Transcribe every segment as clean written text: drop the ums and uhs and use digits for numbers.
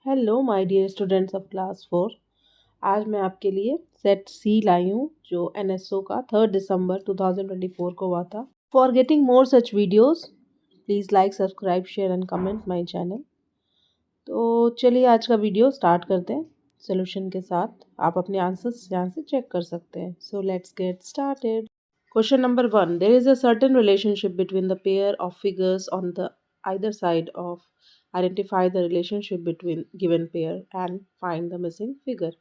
Hello my dear students of class 4। आज मैं आपके लिए सेट सी लाई हूँ जो एनएसओ का 3 दिसंबर 2024 को हुआ था। For getting more such videos please like subscribe share and comment my channel. तो चलिए आज का वीडियो स्टार्ट करते हैं सोल्यूशन के साथ। आप अपने आंसर्स यहाँ से चेक कर सकते हैं। So let's get started. Question number 1. There is a certain relationship between the pair of figures on the either side of identify the relationship between given pair and find the missing figure.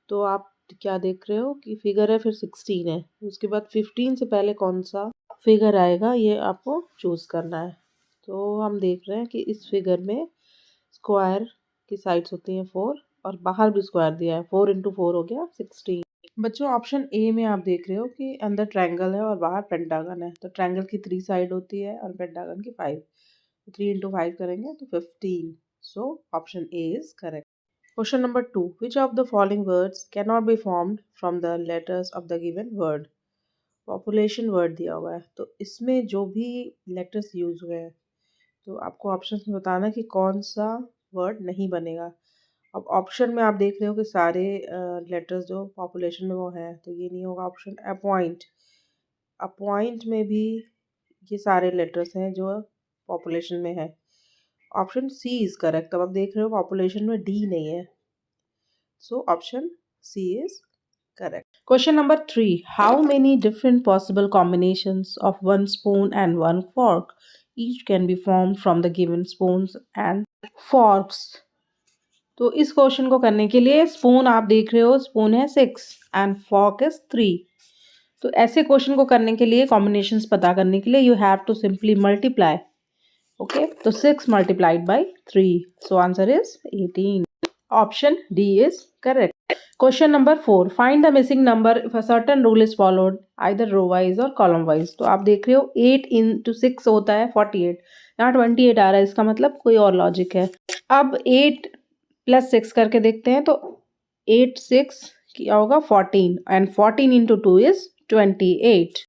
तो आप क्या देख रहे हो कि figure है फिर 16 है, उसके बाद 15 से पहले कौन सा फिगर आएगा ये आपको चूज़ करना है। तो हम देख रहे हैं कि इस फिगर में स्क्वायर की साइड्स होती हैं 4 और बाहर भी स्क्वायर दिया है, 4 इंटू 4 हो गया 16। बच्चों ऑप्शन ए में आप देख रहे हो कि अंदर ट्रायंगल है और बाहर पेंटागन है, तो ट्रायंगल की 3 साइड होती है और पेंटागन की 5। 3 इंटू 5 करेंगे तो 15। सो option A is correct. Question number 2. Which of the following words can not be formed from the letters of the given word. Population word दिया हुआ है, तो इसमें जो भी लेटर्स यूज हुए हैं तो आपको ऑप्शन में बताना कि कौन सा वर्ड नहीं बनेगा। अब ऑप्शन में आप देख रहे हो कि सारे लेटर्स जो पॉपुलेशन में वो हैं, तो ये नहीं होगा ऑप्शन। अपॉइंट, अपॉइंट में भी ये सारे लेटर्स हैं जो पॉपुलेशन में है। Option C is correct. अब आप देख रहे हो पॉपुलेशन में डी नहीं है, so option C is correct. Question number 3. How many different possible combinations of one spoon and one fork each can be formed from the given spoons and forks? तो इस क्वेश्चन को करने के लिए spoon आप देख रहे हो, स्पून है 6 एंड फॉर्क इज 3। तो ऐसे क्वेश्चन को करने के लिए कॉम्बिनेशंस पता करने के लिए you have to simply multiply. Okay, तो 6 multiplied by 3, so answer is 18। Option D is correct. Question number 4. Find the missing number if a certain rule is followed either row wise or column wise. तो आप देख रहे हो 8 into 6 होता है 48, यहाँ 28 आ रहा है, इसका मतलब कोई और लॉजिक है। अब 8 प्लस 6 करके देखते हैं, तो 8 6 क्या होगा 14 and 14 into 2 is 28।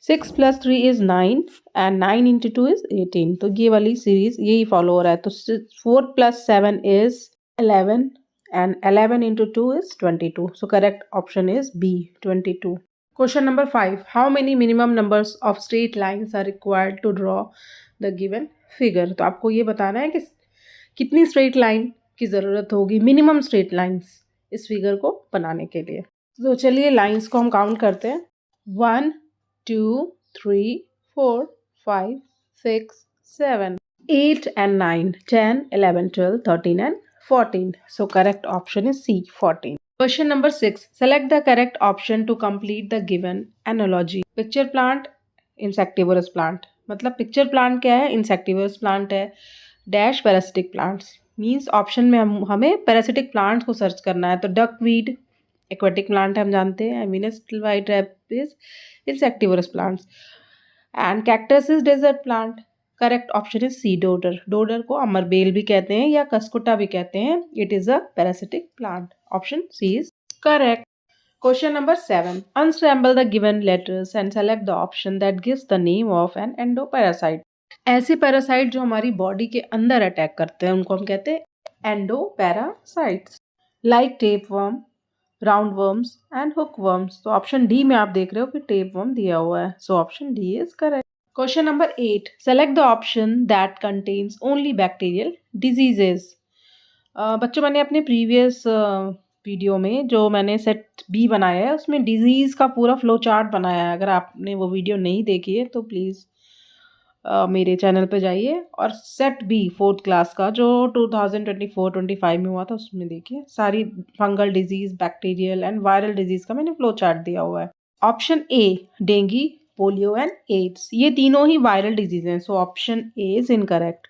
6 plus 3 is 9 and 9 into 2 is 18। तो ये वाली सीरीज यही फॉलो हो रहा है। तो 4 plus 7 is 11 and 11 into 2 is 22. So correct option is B, 22. Question number 5. How many minimum numbers of straight lines are required to draw the given figure? तो आपको ये बताना है कि कितनी स्ट्रेट लाइन की ज़रूरत होगी, मिनिमम स्ट्रेट लाइंस इस फिगर को बनाने के लिए। तो चलिए लाइंस को हम काउंट करते हैं। 1 2 3 4 5 6 7 8 and 9 10 11 12 13 and 14. So correct option is C, 14. Question number 6. Select the correct option to complete the given analogy. Picture plant, insectivorous plant. मतलब picture plant क्या है, insectivorous plant है, dash parasitic plants. Means option में हमें parasitic plants को search करना है। तो डकवीड एक्वेटिक प्लांट हम जानते हैं, means white is insectivorous plants and cactus is desert plant. Correct option is C, dodder. Dodder को अमरबेल भी कहते हैं या कस्कुटा भी कहते हैं। It is a parasitic plant. Option C is correct. Question number 7. Unscramble the given letters and select the option that gives the name of an endoparasite. ऐसे पैरासाइट जो हमारी बॉडी के अंदर अटैक करते हैं उनको हम कहते हैं endoparasites, like tape worm, round worms and hook worms. तो ऑप्शन डी में आप देख रहे हो कि टेप वर्म दिया हुआ है, so option D is correct. Question number 8. Select the option that contains only bacterial diseases. बच्चों मैंने अपने प्रीवियस वीडियो में जो मैंने सेट बी बनाया है उसमें डिजीज़ का पूरा फ्लो चार्ट बनाया है। अगर आपने वो वीडियो नहीं देखी है तो प्लीज़ मेरे चैनल पे जाइए और सेट बी 4th क्लास का जो 2024-25 में हुआ था उसमें देखिए, सारी fungal disease, bacterial and viral disease का मैंने फ्लो चार्ट दिया हुआ है। Option A dengue, polio and AIDS, ये तीनों ही वायरल डिजीज़ हैं, so option A is incorrect.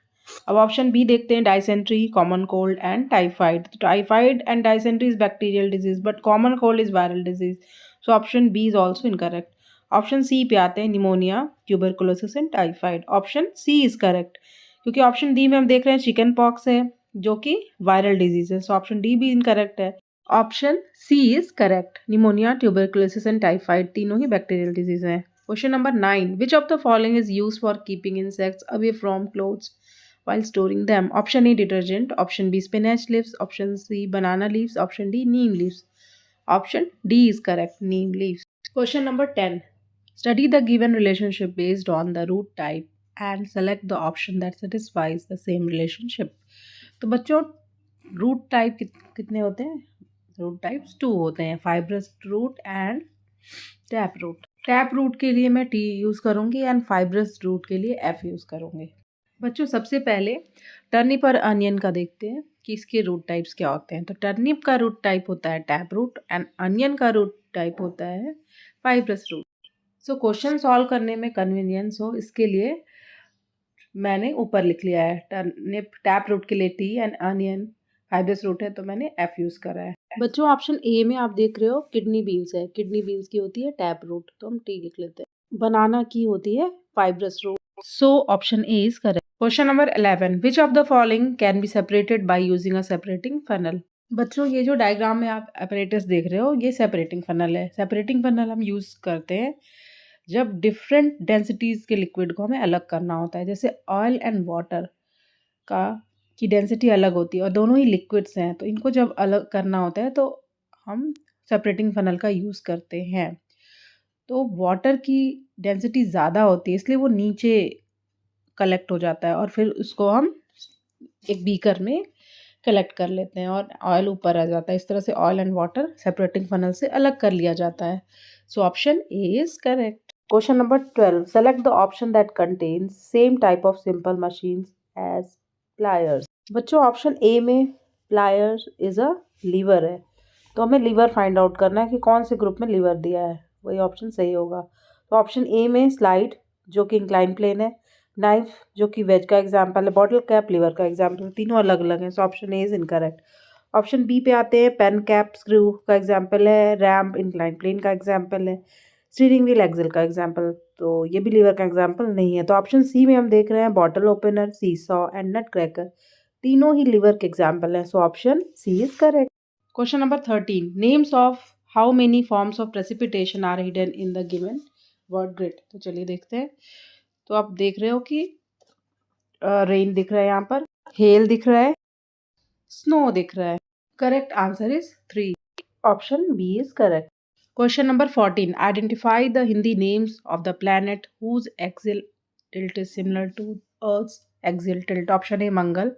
अब ऑप्शन बी देखते हैं, dysentery, common cold and typhoid. Typhoid and dysentery is bacterial disease but common cold is viral disease, so option B is also incorrect. Option C पे आते हैं, pneumonia, tuberculosis and typhoid. Option C is correct क्योंकि option D में हम देख रहे हैं chicken pox है जो कि वायरल डिजीज है, सो ऑप्शन डी भी इनकरेक्ट है। Option C is correct, pneumonia, tuberculosis and typhoid तीनों ही बैक्टीरियल डिजीज हैं। Question number 9. Which of the following is use for keeping insects away from clothes. while storing them? Option A, detergent. Option B, spinach leaves. Option C, banana leaves. Option D, neem leaves. Option D is correct, neem leaves. Question number 10. Study the given relationship based on the root type and select the option that satisfies the same relationship. तो बच्चों root type कितने होते हैं? Root types 2 होते हैं, fibrous root and tap root. Tap root के लिए मैं टी यूज़ करूँगी एंड फाइब्रस रूट के लिए एफ यूज़ करूँगी. बच्चों सबसे पहले टर्निप और अनियन का देखते हैं कि इसके रूट टाइप्स क्या होते हैं. तो टर्निप का रूट टाइप होता है टैप रूट एंड अनियन का रूट टाइप होता है fibrous root. So question solve करने में कन्वीनियंस हो इसके लिए मैंने ऊपर लिख लिया है. टर्निप टैप रूट के लिए T and onion fibrous root है तो मैंने एफ यूज़ करा है. बच्चों ऑप्शन ए में आप देख रहे हो किडनी बीन्स है. किडनी बीन्स की होती है टैप रूट तो हम टी लिख लेते हैं. बनाना की होती है fibrous root. So option A is correct. Question number 11. Which of the following can be separated by using a separating funnel? बच्चों ये जो डायग्राम में आप apparatus देख रहे हो ये सेपरेटिंग फनल है. सेपरेटिंग फनल हम यूज़ करते हैं जब डिफरेंट डेंसिटीज़ के लिक्विड को हमें अलग करना होता है. जैसे ऑयल एंड वाटर की डेंसिटी अलग होती है और दोनों ही लिक्विड्स हैं तो इनको जब अलग करना होता है तो हम सेपरेटिंग फनल का यूज़ करते हैं. तो वाटर की डेंसिटी ज़्यादा होती है इसलिए वो नीचे कलेक्ट हो जाता है और फिर उसको हम एक बीकर में कलेक्ट कर लेते हैं और ऑयल ऊपर आ जाता है. इस तरह से oil and water separating funnel से अलग कर लिया जाता है. So option A is correct. Question number 12. Select the option that contains same type of simple machines as pliers. बच्चों ऑप्शन ए में प्लायर्स इज अ लीवर है तो हमें लीवर फाइंड आउट करना है कि कौन से ग्रुप में लीवर दिया है, वही ऑप्शन सही होगा. तो ऑप्शन ए में स्लाइड जो कि इंक्लाइन प्लेन है, नाइफ जो कि वेज का एग्जाम्पल है, बॉटल कैप लीवर का एग्जाम्पल, तीनों अलग अलग हैं. So option A is incorrect. Option B पे आते हैं. पेन कैप स्क्रू का एग्जाम्पल है, रैम्प इंक्लाइन प्लेन का एग्जाम्पल है, स्टीयरिंग व्हील एक्सल का एग्जाम्पल, तो ये भी लीवर का एग्जाम्पल नहीं है. तो ऑप्शन सी में हम देख रहे हैं bottle opener, seesaw and nut cracker, तीनों ही लीवर के एग्जाम्पल हैं. So option C is correct. Question number 13. Names of how many forms of precipitation are hidden in the given word grid. तो चलिए देखते हैं. तो आप देख रहे हो कि रेन दिख रहा है, यहाँ पर हेल दिख रहा है, स्नो दिख रहा है. Correct answer is 3. Option B is correct. Question number 14. Identify the Hindi names of the planet whose axial tilt is similar to earth's axial tilt. Option A Mangal,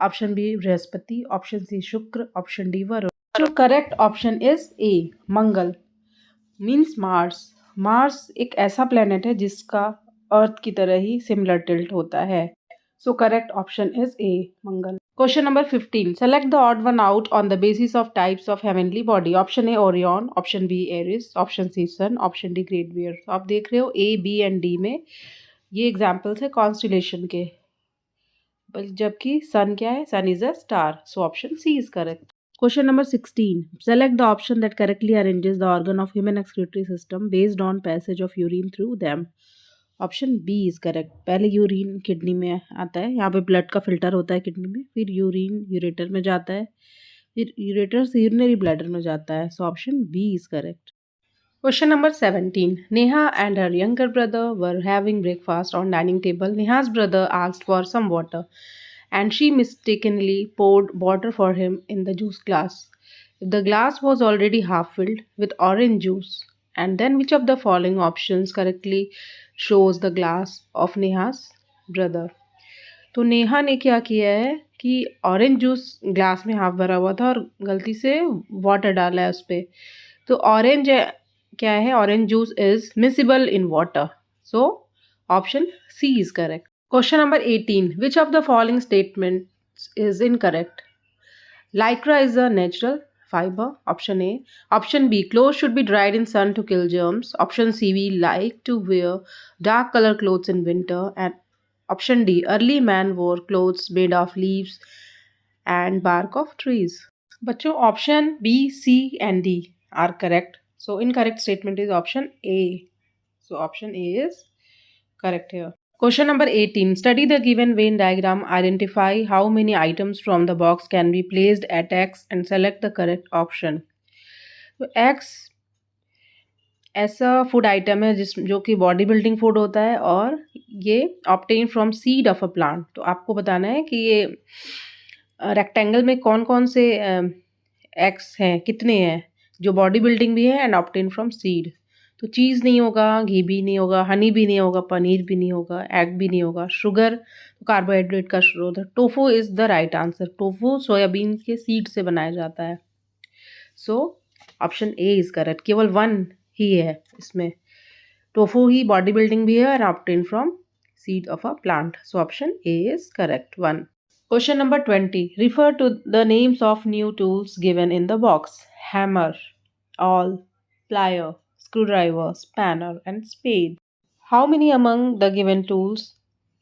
option B Brihaspati, option C Shukra, option D Varun. जो correct option is A Mangal means Mars. Mars एक ऐसा planet है जिसका अर्थ की तरह ही similar tilt होता है. So correct option is A Mangal. Question number 15. Select the odd one out on the basis of types of heavenly body. Option A Orion, option B Eris, option C sun, option D Great Bear. तो आप देख रहे हो A B and D में ये examples है constellation के, जबकि सन क्या है, sun is a star. So option C is correct. Question number 16. Select the option that correctly arranges the organ of human excretory system based on passage of urine through them. Option B is correct. पहले urine kidney में आता है, यहाँ पे blood का filter होता है kidney में, फिर यूरिन यूरेटर में जाता है, फिर यूरेटर से यूरिनरी ब्लैडर में जाता है. So option B is correct. Question number 17. Neha and her younger brother were having breakfast on dining table. Neha's brother asked for some water and she mistakenly poured water for him in the juice glass. If the glass was already half filled with orange juice, and then which of the following options correctly shows the glass of Neha's brother? तो नेहा ने क्या किया है कि orange juice glass में half भरा हुआ था और गलती से वाटर डाला है उस पर. तो ऑरेंज क्या है, orange juice is miscible in water. So option C is correct. Question number 18. Which of the following statements is incorrect? Lycra is a natural fiber. Option A. Option B. Clothes should be dried in sun to kill germs. Option C. We like to wear dark color clothes in winter. And option D. Early man wore clothes made of leaves and bark of trees. बच्चों option B, C and D are correct. So incorrect statement is option A. So option A is correct here. Question number 18. Study the given Venn diagram. Identify how many items from the box can be placed at X and select the correct option. So X ऐसा food item है जो कि body building food होता है और ये obtain from seed of a plant. तो आपको बताना है कि ये रेक्टेंगल में कौन कौन से एग्स हैं, कितने हैं जो बॉडी बिल्डिंग भी है एंड ऑब्टेन फ्रॉम सीड। तो चीज़ नहीं होगा, घी भी नहीं होगा, हनी भी नहीं होगा, पनीर भी नहीं होगा, एग भी नहीं होगा, शुगर तो कार्बोहाइड्रेट का स्रोत है। Tofu is the right answer. Tofu soybean के सीड से बनाया जाता है। So option A is correct. केवल वन ही है इसमें। टोफू ही बॉडी बिल्डिंग भी है और obtain from seed of a plant. So option A is correct, one. Question number 20. Refer to the names of new tools given in the box. Hammer, awl, plier, screwdriver, spanner, and spade. How many among the given tools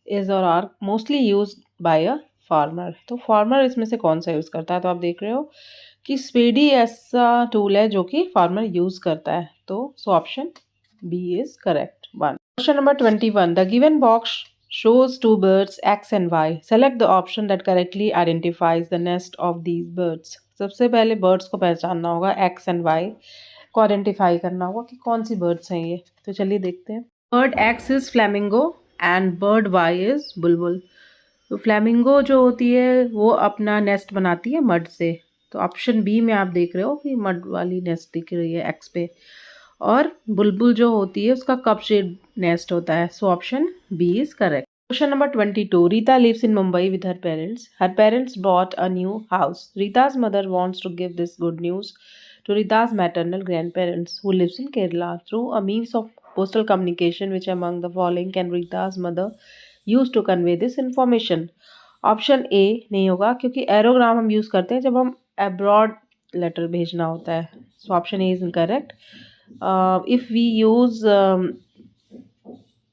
is or are mostly used by a farmer? तो farmer इसमें से कौन सा use करता है? तो आप देख रहे हो कि स्पेड ही ऐसा टूल है जो कि फार्मर यूज़ करता है। तो option B is correct, one. Question number 21. The given box shows two birds X and Y. Select the option that correctly identifies the nest of these birds. सबसे पहले birds को पहचानना होगा, X and Y को identify करना होगा कि कौन सी birds हैं ये। तो चलिए देखते हैं। Bird X is flamingo and bird Y is बुलबुल। तो फ्लैमिंगो जो होती है वो अपना नेस्ट बनाती है मड से। तो ऑप्शन बी में आप देख रहे हो कि मड वाली नेस्ट दिख रही है एक्स पे। और बुलबुल जो होती है उसका कप शेड नेस्ट होता है। So option B is correct. Question number 22. Rita lives in Mumbai with her parents. Her parents bought a new house. Rita's mother wants to give this good news to Rita's maternal grandparents who lives in Kerala through a means of postal communication. Which among the following can Rita's mother use to convey this information? Option A नहीं होगा क्योंकि एरोग्राम हम use करते हैं जब हम abroad letter भेजना होता है। So option A is incorrect. If we use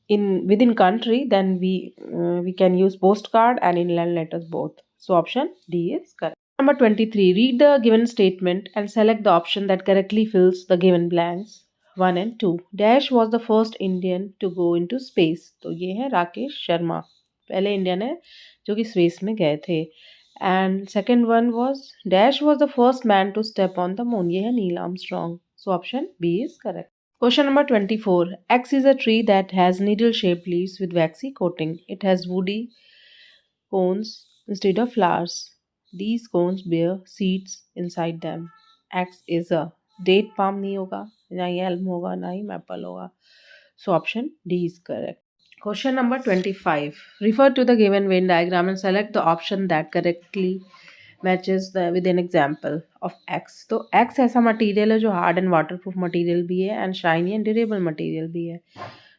in within country, then we can use postcard and inland letters both. So option D is correct. Number 23. Read the given statement and select the option that correctly fills the given blanks 1 and 2. Dash was the first Indian to go into space. तो ये है राकेश शर्मा, पहले Indian है जो कि space में गए थे। And second one was dash was the first man to step on the moon, ये है Neil Armstrong. So option B is correct. Question number 24. X is a tree that has needle-shaped leaves with waxy coating. It has woody cones instead of flowers. These cones bear seeds inside them. X is a date palm नहीं होगा, ना ही elm होगा, ना ही maple होगा. So option D is correct. Question number 25. Refer to the given Venn diagram and select the option that correctly matches with an example of x. तो x ऐसा material है जो hard and water proof material भी है and shiny and durable material भी है।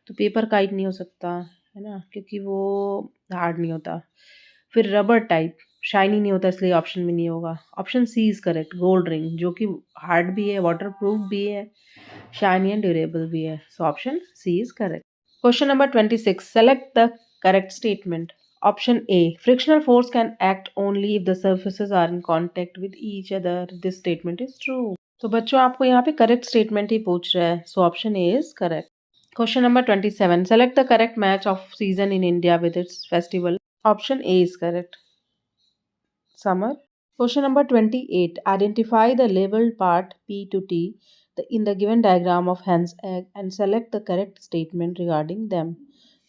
तो paper kite नहीं हो सकता है ना, क्योंकि वो हार्ड नहीं होता। फिर रबर टाइप शाइनी नहीं होता, इसलिए ऑप्शन में नहीं होगा। Option C is correct, gold ring, जो कि हार्ड भी है, वाटर प्रूफ भी है, शाइनी एंड ड्यूरेबल भी है। So option C is correct. Question number 26. Select the correct statement. Option A. Frictional force can act only if the surfaces are in contact with each other. This statement is true. तो बच्चों आपको यहाँ पे correct statement ही पूछ रहा है. So option A is correct. Question number 27. Select the correct match of season in India with its festival. Option A is correct. Summer. Question number 28. Identify the labeled part P to T in the given diagram of hen's egg and select the correct statement regarding them.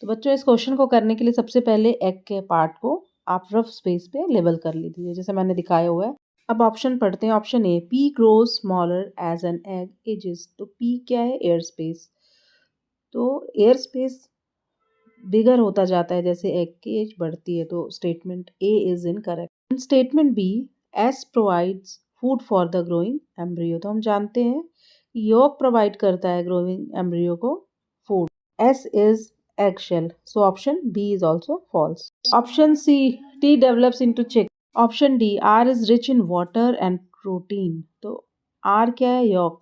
तो बच्चों इस question को करने के लिए सबसे पहले egg के पार्ट को आप रफ स्पेस पे लेबल कर लीजिए जैसे मैंने दिखाया हुआ है। अब ऑप्शन पढ़ते हैं। Option A, P grows smaller as an egg ages. तो पी क्या है? Air space. तो एयर स्पेस बिगर होता जाता है जैसे एग की एज बढ़ती है। तो statement A is incorrect. Statement B, S provides food for the growing embryo. तो हम जानते हैं योग प्रोवाइड करता है ग्रोइंग एम्ब्रियो को food. S is eggshell. So option B is also false. Option C, tea develops into chick. Option D, R is rich in water and protein. तो R क्या है? Yolk.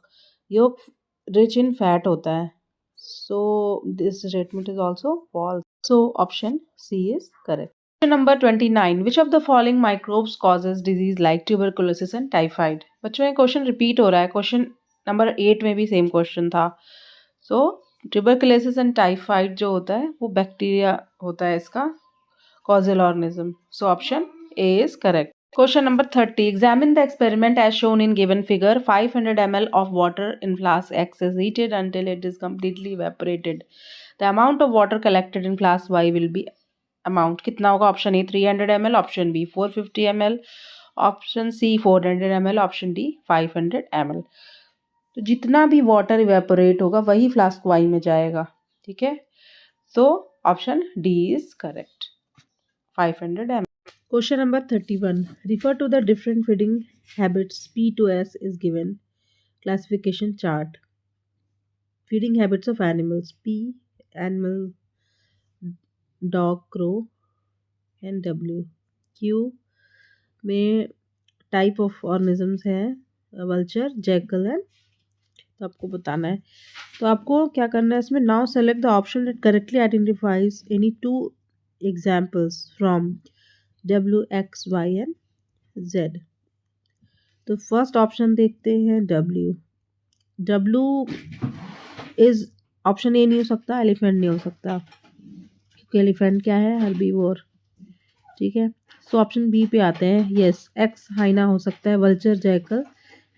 Yolk rich in fat होता है. So this statement is also false. So option C is correct. Question number 29. Which of the following microbes causes disease like tuberculosis and typhoid? बच्चों ये question repeat हो रहा है। Question number 8 में भी same question था। सो ट्यूबरकुलोसिस एंड टाइफाइड जो होता है वो बैक्टीरिया होता है इसका causal organism. So option A is correct. Question number 30. Examine the experiment as shown in given figure. 500 ml of water in flask X is heated until it is completely evaporated. The amount of water collected in flask Y will be amount कितना होगा? Option A 300 ml, option B 450 ml, option C 400 ml, option D 500 ml. तो जितना भी water evaporate होगा वही flask Y में जाएगा. ठीक है, तो option D is correct, 500 ml. Question number 31. Refer to the different feeding habits P to S is given. Classification chart. Feeding habits of animals. P, animal, dog, crow, and W. Q में type of organisms हैं, vulture, jackal and. तो आपको बताना है. तो आपको क्या करना है इसमें? Now select the option that correctly identifies any two examples from W, X, Y and Z. तो फर्स्ट ऑप्शन देखते हैं W. W is option A नहीं हो सकता, एलिफेंट नहीं हो सकता, क्योंकि एलिफेंट क्या है? हर्बीवोर. ठीक है, सो ऑप्शन बी पे आते हैं. यस, एक्स हाइना हो सकता है, vulture, jackal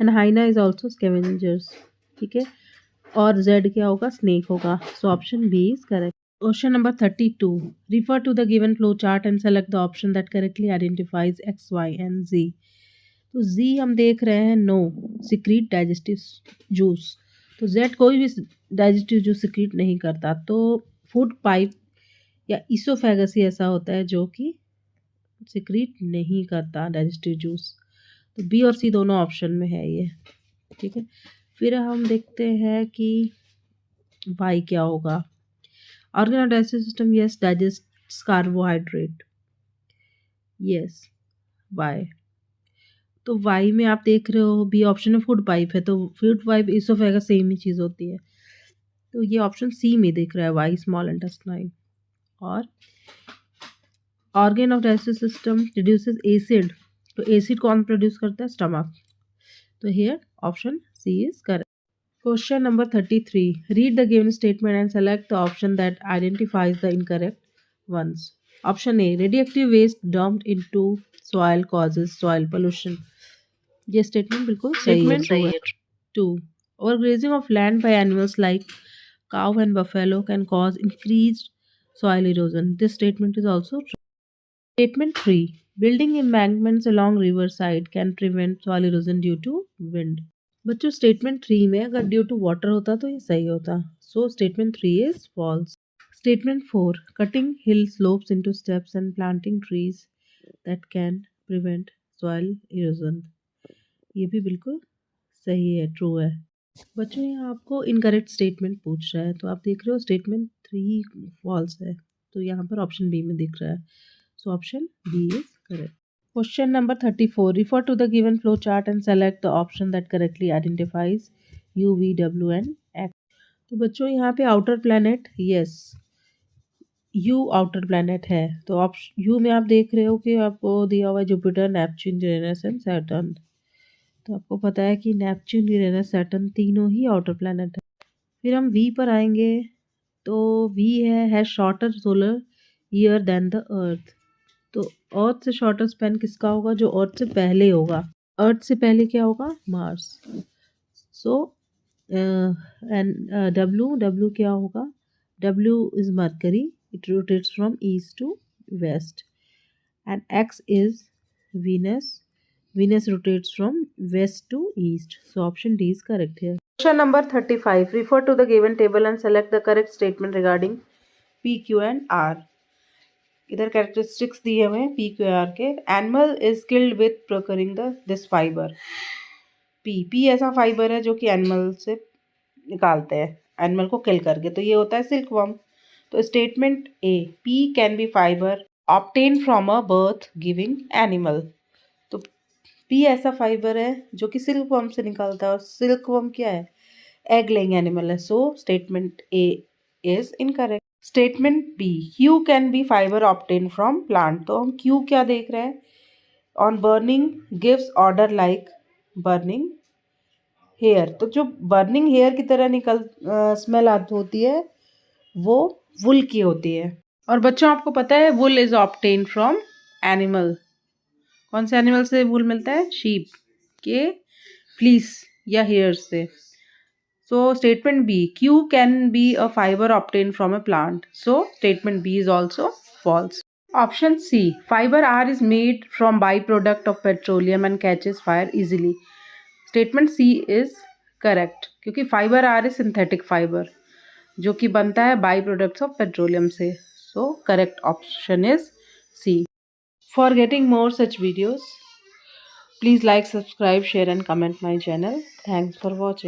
and hyena is also scavengers. ठीक है, और जेड क्या होगा? स्नेक होगा. So option B is correct. Question number 32. Refer to the given flow chart and select the option that correctly identifies X, Y and Z. तो Z हम देख रहे हैं नो सिक्रीट डाइजेस्टिव जूस. तो Z कोई भी digestive juice secrete नहीं करता. तो फूड पाइप या ईसोफेगस ही ऐसा होता है जो कि सिक्रीट नहीं करता डाइजेस्टिव जूस. तो बी और सी दोनों ऑप्शन में है ये. ठीक है, फिर हम देखते हैं कि वाई क्या होगा. Organ of digestive system, yes, digest carbohydrate, yes, Y. तो वाई में आप देख रहे हो बी ऑप्शन में फूड पाइप है, तो फूड पाइप इसोफेगस सेम ही चीज़ होती है. तो ये ऑप्शन सी में दिख रहा है, वाई स्मॉल इंटेस्टाइन. और organ of digestive system produces acid. तो एसिड कौन प्रोड्यूस करता है? स्टमक. तो here option C is correct. Question number 33. Read the given statement and select the option that identifies the incorrect ones. Option A, radioactive waste dumped into soil causes soil pollution. ये statement बिल्कुल सही है. 2. Overgrazing of land by animals like cow and buffalo can cause increased soil erosion. This statement is also true. Statement 3. Building embankments along riverside can prevent soil erosion due to wind. बच्चों statement 3 में अगर due to water होता तो ये सही होता. So statement 3 is false. Statement 4. Cutting hill slopes into steps and planting trees that can prevent soil erosion. ये भी बिल्कुल सही है, ट्रू है. बच्चों यहाँ आपको इनकरेक्ट स्टेटमेंट पूछ रहा है, तो आप देख रहे हो स्टेटमेंट 3 फॉल्स है, तो यहाँ पर ऑप्शन बी में दिख रहा है. So option B is correct. Question number 34. Refer to the given flow chart and select the option that correctly identifies U, V, W and X. तो बच्चों यहाँ पे outer planet, yes, U outer planet है. तो option you में आप देख रहे हो कि आपको दिया हुआ है Jupiter, Neptune, Uranus and Saturn. तो आपको पता है कि नेपच्यून, यूरेनस, सैटर्न तीनों ही आउटर प्लैनेट है. फिर हम वी पर आएंगे. तो वी है shorter solar year than the earth. तो अर्थ से शॉर्टर स्पैन किसका होगा? जो अर्थ से पहले होगा. अर्थ से पहले क्या होगा? मार्स. सो एंड डब्ल्यू क्या होगा? W is Mercury, it rotates from east to west. And X is Venus, Venus rotates from west to east. So option D is correct here. Question number 35. Refer to the given table and select the correct statement regarding P, Q and R. इधर characteristics दिए हुए हैं P, Q, R के. Animal is killed with procuring this fiber. P ऐसा fibre है जो कि animal से निकालते हैं, एनिमल को किल करके. तो ये होता है सिल्कवर्म. तो statement A, P can be fibre obtain from a birth giving animal. तो पी ऐसा फाइबर है जो कि सिल्कवर्म से निकलता है, और सिल्कवर्म क्या है? एग लेइंग एनिमल है. So statement A is incorrect. Statement B, Q can be fibre obtain from plant. तो हम क्यू क्या देख रहे हैं? On burning gives odour like burning hair. तो जो बर्निंग हेयर की तरह स्मेल होती है वो वुल की होती है. और बच्चों आपको पता है wool is obtain from animal. कौन से एनिमल से वूल मिलता है? शीप के फ्लीस या हेयर्स से। So statement B, Q can be a fibre obtain from a plant. So statement B is also false. Option C, fiber R is made from byproduct of petroleum and catches fire easily. Statement C is correct क्योंकि fibre R is synthetic fibre जो कि बनता है by products of petroleum से। So correct option is C. For getting more such videos, please like, subscribe, share and comment my channel. Thanks for watching.